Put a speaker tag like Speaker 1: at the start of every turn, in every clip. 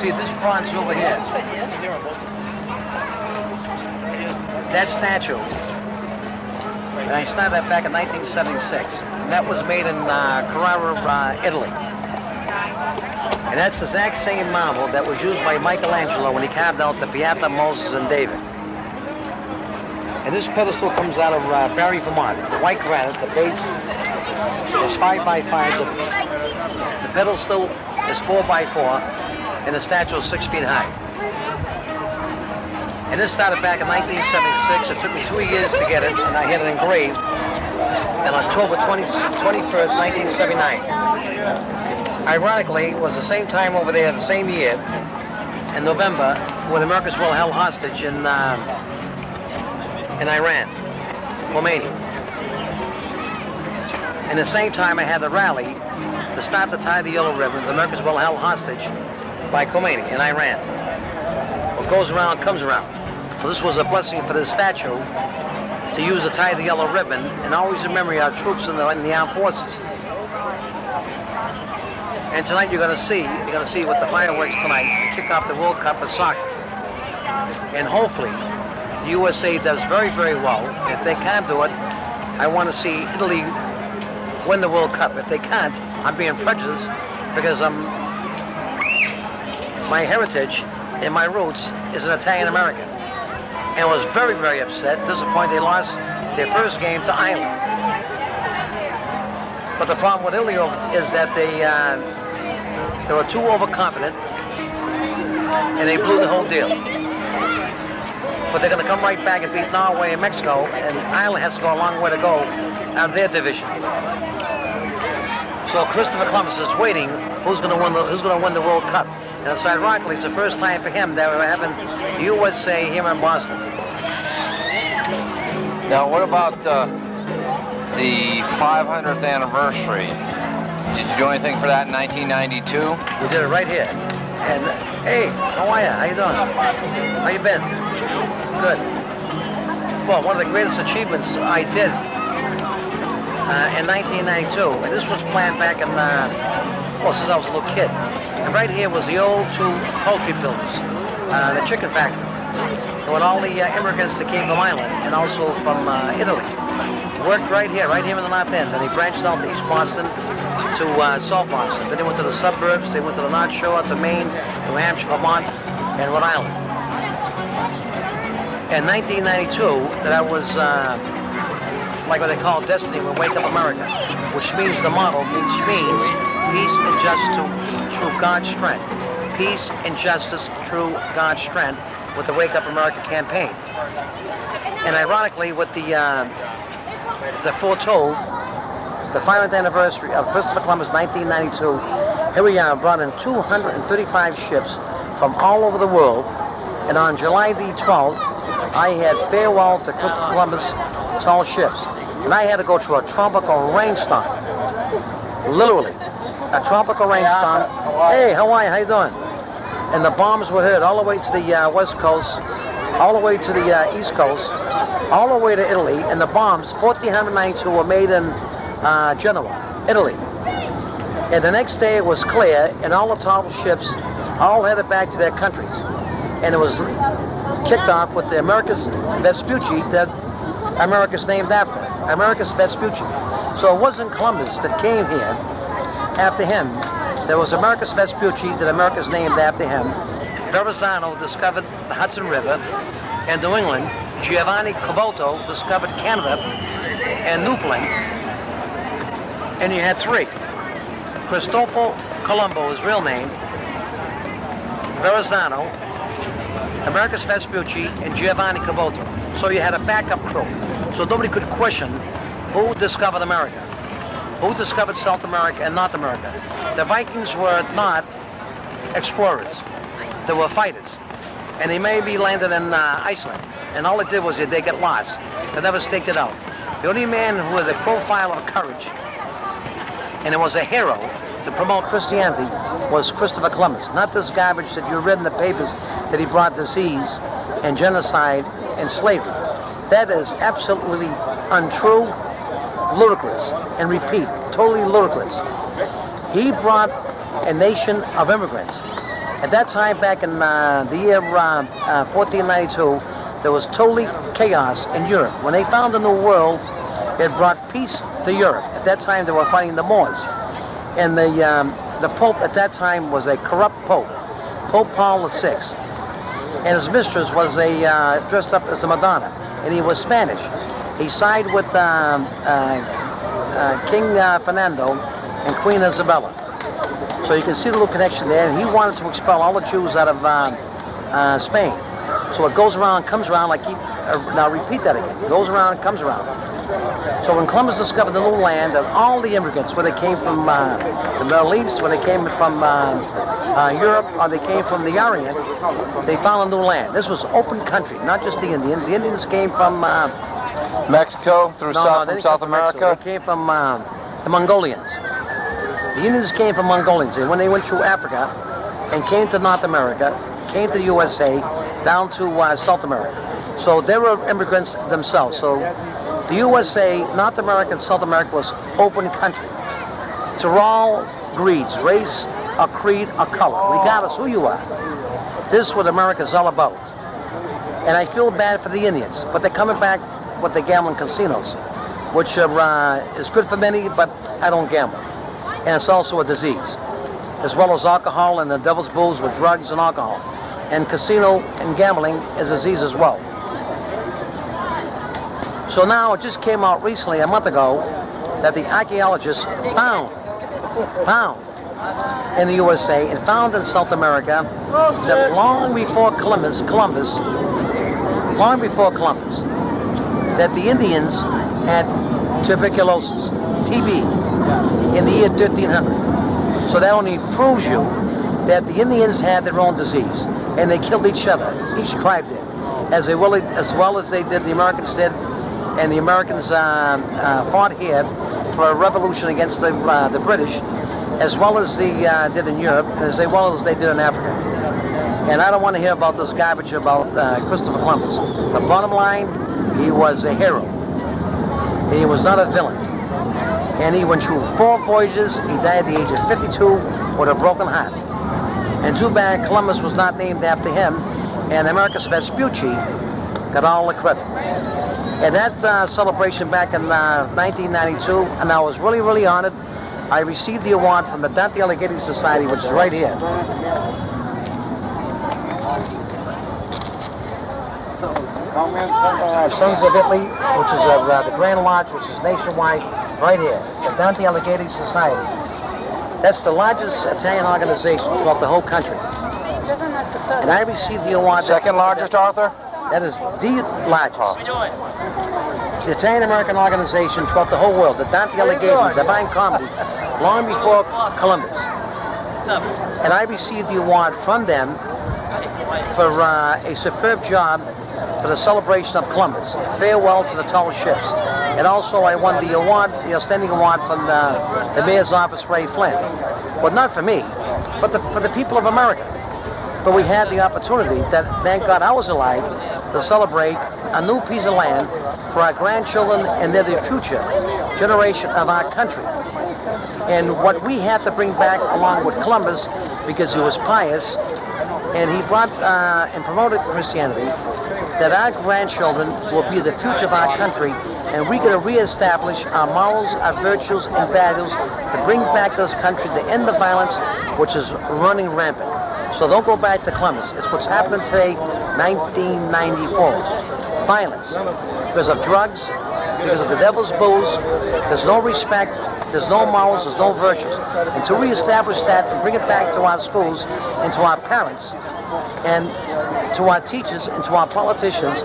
Speaker 1: see this bronze over here. That statue, and I started that back in 1976. And that was made in Carrara, Italy. And that's the exact same marble that was used by Michelangelo when he carved out the Pieta, Moses, and David. And this pedestal comes out of Barry, Vermont. The white granite, the base is 5 by 5. The pedestal is 4 by 4, and the statue is 6 feet high. And this started back in 1976. It took me 2 years to get it, and I had it engraved on October 21st, 1979. Ironically, it was the same time over there, the same year, in November, when Americans were held hostage in Iran, Khomeini. And the same time I had the rally to start to tie the yellow ribbon. The Americans were held hostage by Khomeini in Iran. What goes around comes around. So this was a blessing for the statue to use to tie the yellow ribbon, and always in memory of our troops in the armed forces. And tonight you're going to see with the fireworks tonight, kick off the World Cup of soccer. And hopefully the USA does very, very well. If they can't do it, I want to see Italy win the World Cup. If they can't, I'm being prejudiced because my heritage and my roots is an Italian American. And was very, very upset, disappointed they lost their first game to Ireland. But the problem with Italy is that they were too overconfident and they blew the whole deal. But they're going to come right back and beat Norway and Mexico, and Ireland has to go a long way to go out of their division. So Christopher Columbus is waiting. Who's going to win the World Cup? And it's ironically, it's the first time for him that we're having the USA here in Boston.
Speaker 2: Now, what about the 500th anniversary? Did you do anything for that in 1992?
Speaker 1: We did it right here. And hey, how are you? How you doing? How you been? Good. Well, one of the greatest achievements I did in 1992, and this was planned back in, since I was a little kid. And right here was the old two poultry buildings, the chicken factory. And when all the immigrants that came from Ireland and also from Italy worked right here in the North End, and they branched out to East Boston to South Boston. Then they went to the suburbs, they went to the North Shore, to Maine, New Hampshire, Vermont, and Rhode Island. In 1992, that was like what they call destiny, we Wake Up America, which means the motto, which means peace and justice through God's strength. Peace and justice through God's strength with the Wake Up America campaign. And ironically, with the foretold, the 500th anniversary of Christopher Columbus, 1992, here we are, brought in 235 ships from all over the world. And on July the 12th, I had farewell to Christopher Columbus tall ships. And I had to go through a tropical rainstorm. Literally, a tropical rainstorm. Hey, how are you? How you doing? And the bombs were heard all the way to the west coast, all the way to the east coast, all the way to Italy. And the bombs, 1,492, were made in Genoa, Italy. And the next day it was clear, and all the tall ships all headed back to their countries. And it was kicked off with the Americus Vespucci that America's named after, Americus Vespucci. So it wasn't Columbus that came here after him. There was Americus Vespucci that America's named after him. Verrazano discovered the Hudson River and New England. Giovanni Caboto discovered Canada and Newfoundland. And you had three. Cristoforo Colombo, his real name, Verrazano, Americus Vespucci, and Giovanni Caboto. So you had a backup crew. So nobody could question who discovered America, who discovered South America and North America. The Vikings were not explorers. They were fighters. And they maybe landed in Iceland. And all it did was they got lost. They never staked it out. The only man who was a profile of courage, and it was a hero to promote Christianity, was Christopher Columbus. Not this garbage that you read in the papers that he brought disease and genocide and slavery. That is absolutely untrue, ludicrous, and repeat, totally ludicrous. He brought a nation of immigrants At that time, back in the year 1492, there was totally chaos in Europe. When they found the New World, it brought peace to Europe. At that time, they were fighting the Moors. And the Pope at that time was a corrupt Pope, Pope Paul VI. And his mistress was dressed up as the Madonna, and he was Spanish. He sided with King Fernando and Queen Isabella. So you can see the little connection there, and he wanted to expel all the Jews out of Spain. So it goes around, comes around, like now repeat that again. It goes around, comes around. So when Columbus discovered the new land, and all the immigrants, whether they came from the Middle East, whether they came from Europe, or they came from the Orient, they found a new land. This was open country, not just the Indians. The Indians came from
Speaker 2: Mexico through South America?
Speaker 1: Mexico. They came from the Mongolians. The Indians came from Mongolians, and when they went through Africa and came to North America, came to the USA, down to South America. So they were immigrants themselves. So the USA, North America, and South America was open country to all creeds, race, or creed, or color, regardless who you are. This is what America's all about. And I feel bad for the Indians, but they're coming back with the gambling casinos, which is good for many, but I don't gamble. And it's also a disease, as well as alcohol and the devil's booze with drugs and alcohol. And casino and gambling is a disease as well. So now it just came out recently, a month ago, that the archaeologists found in the USA and found in South America that long before Columbus, that the Indians had tuberculosis, TB, in the year 1300. So that only proves you that the Indians had their own disease, and they killed each other, each tribe did, as well as they did, the Americans did, and the Americans fought here for a revolution against the British, as well as they did in Europe, and as well as they did in Africa. And I don't want to hear about this garbage about Christopher Columbus. The bottom line, he was a hero. He was not a villain. And he went through 4 voyages. He died at the age of 52 with a broken heart. And too bad Columbus was not named after him, and Americus Vespucci got all the credit. And that celebration back in 1992, and I was really, really honored. I received the award from the Dante Alighieri Society, which is right here. Sons of Italy, which is the Grand Lodge, which is nationwide, right here, the Dante Alighieri Society. That's the largest Italian organization throughout the whole country. And I received the award.
Speaker 2: Second largest, Arthur?
Speaker 1: That is the largest. The Italian-American organization throughout the whole world, the Dante Alighieri, Divine Comedy, long before Columbus. And I received the award from them for a superb job for the celebration of Columbus, Farewell to the Tall Ships. And also I won the award, the outstanding award from the Mayor's Office, Ray Flynn. Well, not for me, but for the people of America. But we had the opportunity, that thank God I was alive, to celebrate a new piece of land for our grandchildren and they're the future generation of our country. And what we had to bring back along with Columbus, because he was pious, and he brought and promoted Christianity, that our grandchildren will be the future of our country, and we're going to reestablish our morals, our virtues, and values to bring back this country, to end the violence, which is running rampant. So don't go back to Columbus. It's what's happening today, 1994. Violence. Because of drugs, because of the devil's booze, there's no respect, there's no morals, there's no virtues. And to reestablish that and bring it back to our schools and to our parents and to our teachers and to our politicians,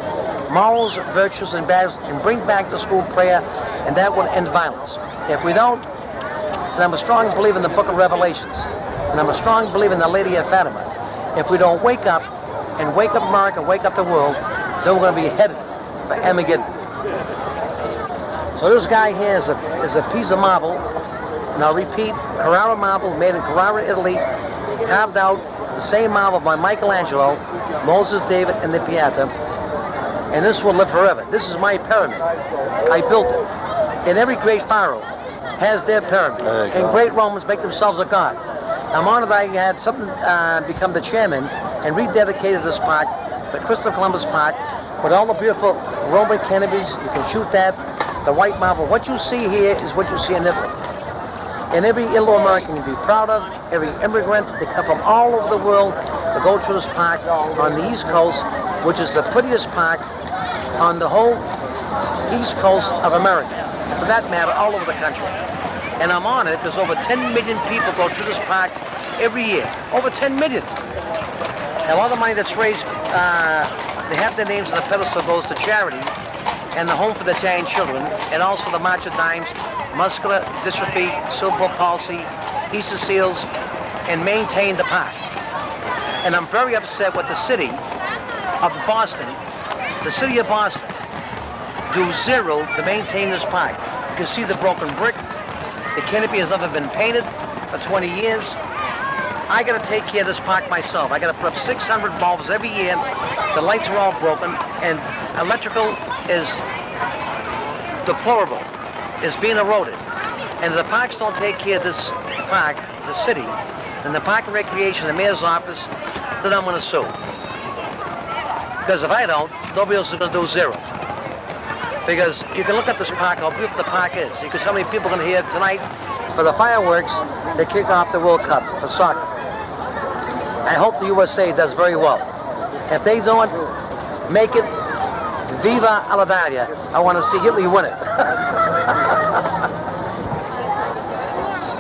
Speaker 1: morals, virtues, and values, and bring back the school prayer, and that will end violence. If we don't, then I'm a strong believer in the book of Revelations, and I'm a strong believer in the Lady of Fatima. If we don't wake up, and wake up America, wake up the world, then we're going to be headed for Armageddon. So this guy here is a piece of marble, and I'll repeat, Carrara marble, made in Carrara, Italy, carved out the same marble by Michelangelo, Moses, David, and the Pieta. And this will live forever. This is my pyramid. I built it. And every great pharaoh has their pyramid. And great Romans make themselves a god. I'm honored I had something become the chairman and rededicated this park, the Christopher Columbus Park, with all the beautiful Roman canopies. You can shoot that, the white marble. What you see here is what you see in Italy. And every Italo-American can be proud of, every immigrant. They come from all over the world to go to this park on the East Coast, which is the prettiest park on the whole East Coast of America. And for that matter, all over the country. And I'm honored because over 10 million people go through this park every year. Over 10 million. And a lot of money that's raised, they have their names on the pedestal, goes to charity and the Home for the Italian Children, and also the March of Dimes, muscular dystrophy, cerebral palsy, Easter seals, and maintain the park. And I'm very upset with the city of Boston, the city of Boston, do zero to maintain this park. You can see the broken brick. The canopy has never been painted for 20 years. I got to take care of this park myself. I got to put up 600 bulbs every year. The lights are all broken, and electrical is deplorable, is being eroded. And if the parks don't take care of this park, the city, and the Park and Recreation, the mayor's office, then I'm going to sue. Because if I don't, nobody else is going to do zero. Because you can look at this park, how beautiful the park is. You can tell me people are going to hear tonight for the fireworks, they kick off the World Cup for soccer. I hope the USA does very well. If they don't make it, Viva Alavaria. I want to see Italy win it.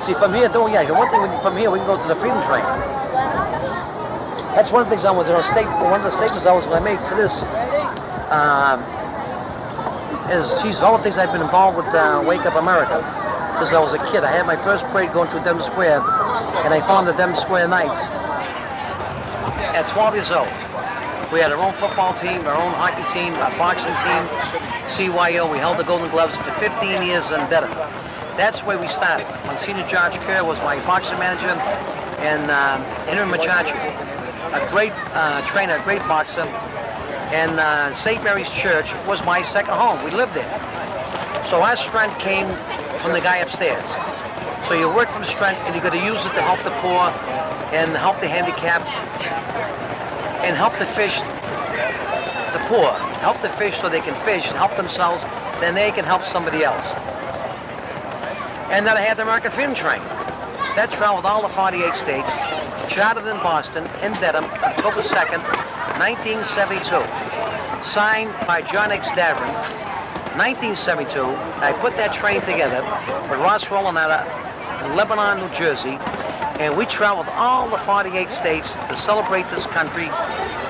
Speaker 1: See, from here, one thing, from here we can go to the Freedom Train. That's one of the things I was, one of the statements I was going to make to this is, geez, all the things I've been involved with Wake Up America. Since I was a kid, I had my first parade going through Denver Square, and I formed the Denver Square Knights at 12 years old. We had our own football team, our own hockey team, our boxing team, CYO. We held the Golden Gloves for 15 years in Dedham. That's where we started. Monsignor George Kerr was my boxing manager, and Henry Machachi, a great trainer, a great boxer, and St. Mary's Church was my second home. We lived there. So our strength came from the guy upstairs. So you work from strength, and you're going to use it to help the poor and help the handicapped and help the fish, the poor. Help the fish so they can fish and help themselves, then they can help somebody else. And then I had the American Freedom Train. That traveled all the 48 states, chartered in Boston, in Dedham, October 2nd, 1972. Signed by John X. Davern, 1972. I put that train together with Russ in Lebanon, New Jersey, and we traveled all the 48 states to celebrate this country,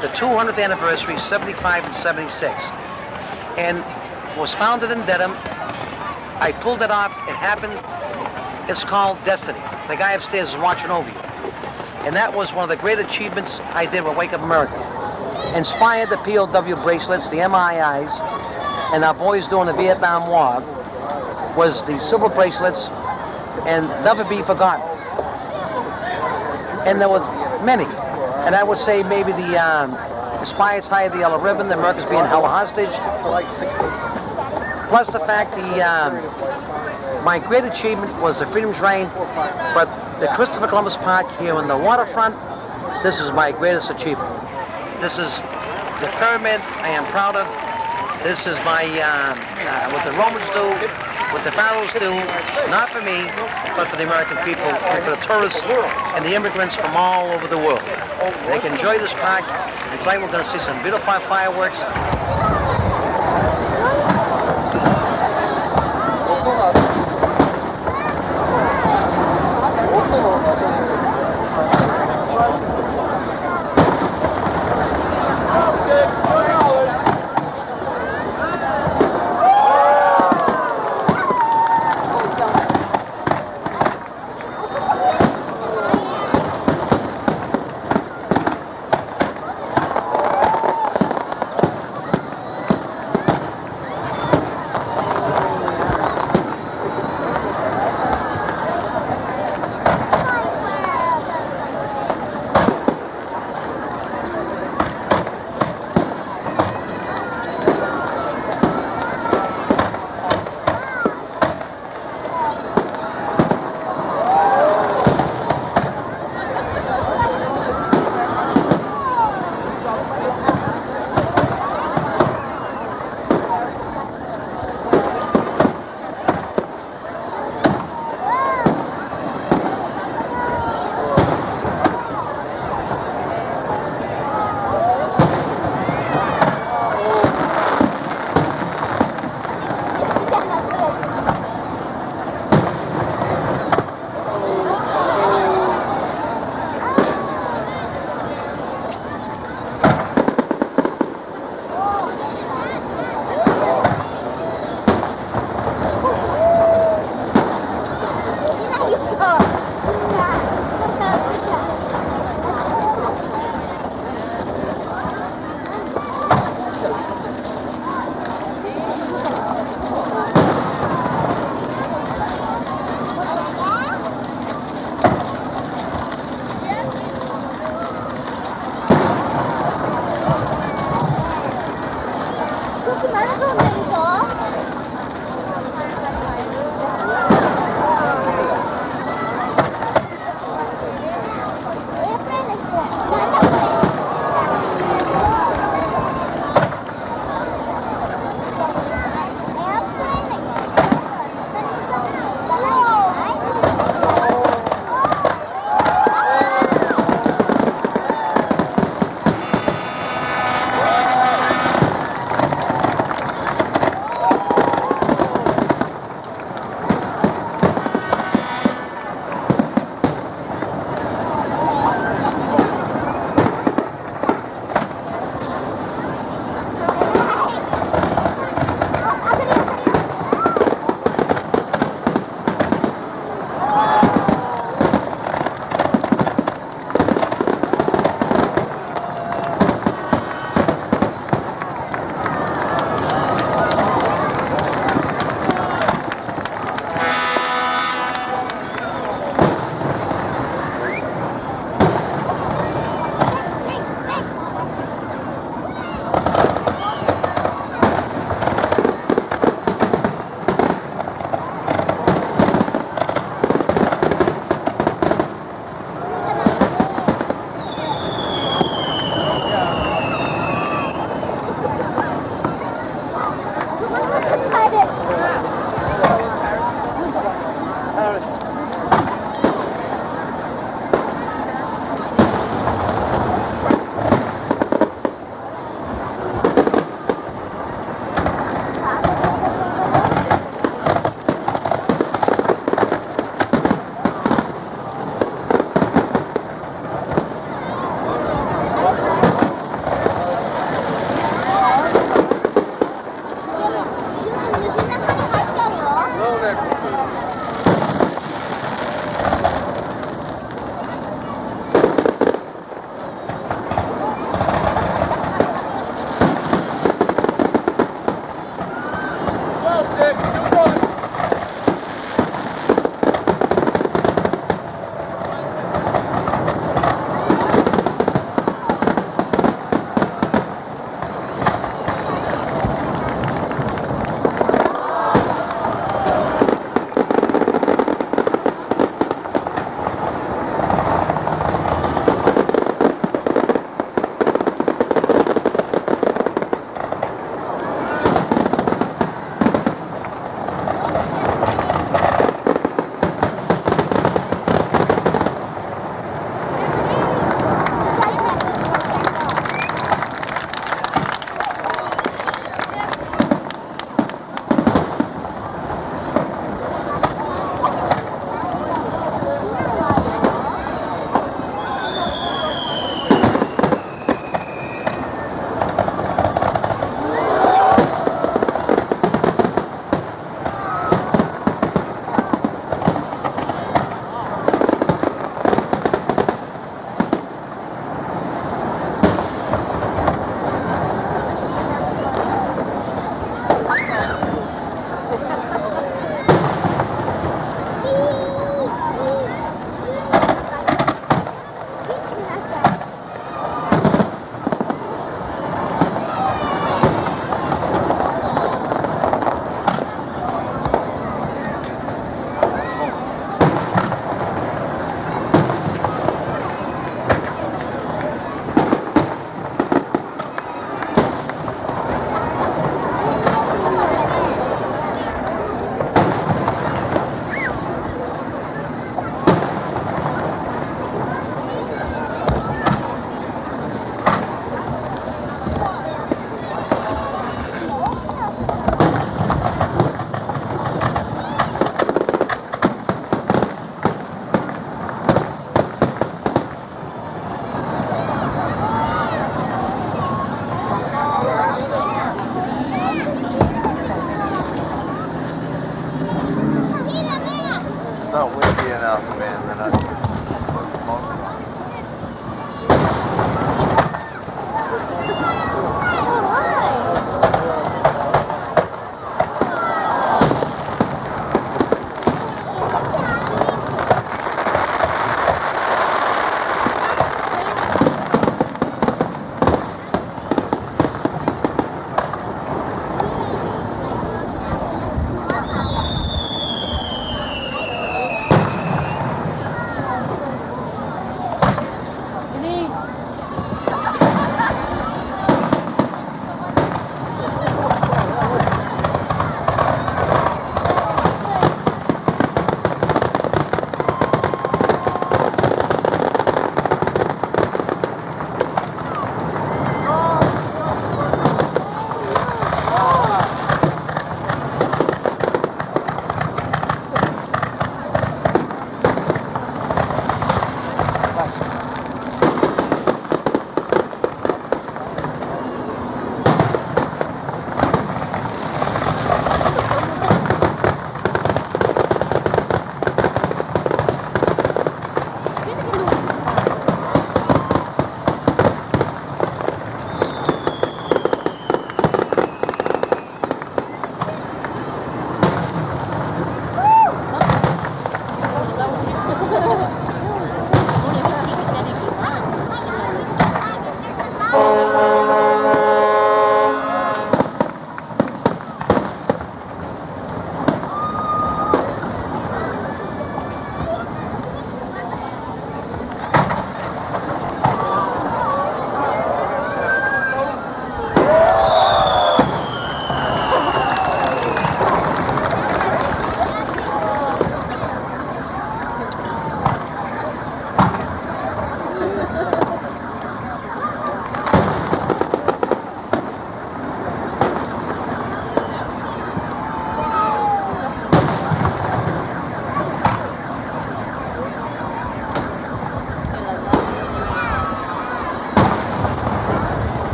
Speaker 1: the 200th anniversary, 75 and 76. And was founded in Dedham. I pulled it off. It happened. It's called Destiny. The guy upstairs is watching over you. And that was one of the great achievements I did with Wake Up America. Inspired the POW bracelets, the MIIs, and our boys doing the Vietnam War was the silver bracelets, and never be forgotten. And there was many. And I would say maybe the Aspire Tie, the Yellow Ribbon, the America's Being Held Hostage. Plus the fact my great achievement was the Freedom Train, but the Christopher Columbus Park here on the waterfront, this is my greatest achievement. This is the pyramid I am proud of. This is my, what the Romans do, what the pharaohs do, not for me, but for the American people, and for the tourists and the immigrants from all over the world. They can enjoy this park, and tonight we're going to see some beautiful fireworks.